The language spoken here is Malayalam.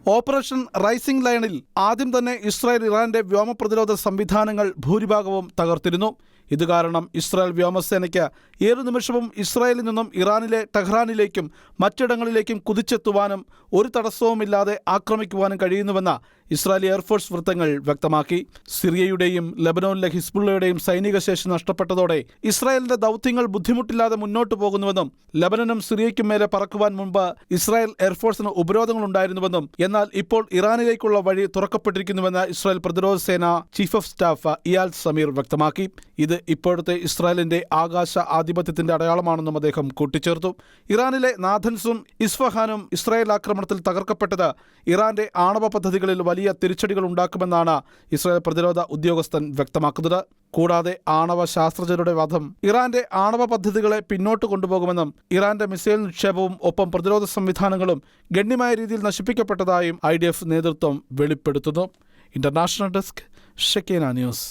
ഓപ്പറേഷൻ റൈസിംഗ് ലയണിൽ ആദ്യം തന്നെ ഇസ്രായേൽ ഇറാന്റെ വ്യോമ പ്രതിരോധ സംവിധാനങ്ങൾ ഭൂരിഭാഗവും തകർത്തിരുന്നു. ഇത് കാരണം ഇസ്രായേൽ വ്യോമസേനയ്ക്ക് ഏതു നിമിഷവും ഇസ്രായേലിൽ നിന്നും ഇറാനിലെ ടെഹ്റാനിലേക്കും മറ്റിടങ്ങളിലേക്കും കുതിച്ചെത്തുവാനും ഒരു തടസ്സവുമില്ലാതെ ആക്രമിക്കുവാനും കഴിയുന്നുവെന്ന് ഇസ്രായേലി എയർഫോഴ്സ് വൃത്തങ്ങൾ വ്യക്തമാക്കി. സിറിയയുടെയും ലബനോനിലെ ഹിസ്ബുള്ളയുടെയും സൈനിക ശേഷി നഷ്ടപ്പെട്ടതോടെ ഇസ്രായേലിന്റെ ദൗത്യങ്ങൾ ബുദ്ധിമുട്ടില്ലാതെ മുന്നോട്ടു പോകുന്നുവെന്നും ലബനനും സിറിയയ്ക്കും മേലെ പറക്കുവാൻ മുമ്പ് ഇസ്രായേൽ എയർഫോഴ്സിന് ഉപരോധങ്ങളുണ്ടായിരുന്നുവെന്നും എന്നാൽ ഇപ്പോൾ ഇറാനിലേക്കുള്ള വഴി തുറക്കപ്പെട്ടിരിക്കുന്നുവെന്ന് ഇസ്രായേൽ പ്രതിരോധ സേന ചീഫ് ഓഫ് സ്റ്റാഫ് ഇയാൽ സമീർ വ്യക്തമാക്കി. ഇത് ഇപ്പോഴത്തെ ഇസ്രായേലിന്റെ ആകാശ ആധിപത്യത്തിന്റെ അടയാളമാണെന്നും അദ്ദേഹം കൂട്ടിച്ചേർത്തു. ഇറാനിലെ നാഥൻസും ഇസ്ഫഹാനും ഇസ്രായേൽ ആക്രമണത്തിൽ തകർക്കപ്പെട്ടത് ഇറാന്റെ ആണവ പദ്ധതികളിൽ വലിയ തിരിച്ചടികൾ ഉണ്ടാക്കുമെന്നാണ് ഇസ്രായേൽ പ്രതിരോധ ഉദ്യോഗസ്ഥൻ വ്യക്തമാക്കുന്നത്. കൂടാതെ ആണവ ശാസ്ത്രജ്ഞരുടെ വധം ഇറാന്റെ ആണവ പദ്ധതികളെ പിന്നോട്ട് കൊണ്ടുപോകുമെന്നും ഇറാന്റെ മിസൈൽ നിക്ഷേപവും ഒപ്പം പ്രതിരോധ സംവിധാനങ്ങളും ഗണ്യമായ രീതിയിൽ നശിപ്പിക്കപ്പെട്ടതായും IDF നേതൃത്വം വെളിപ്പെടുത്തുന്നു. International desk, Shekinah news.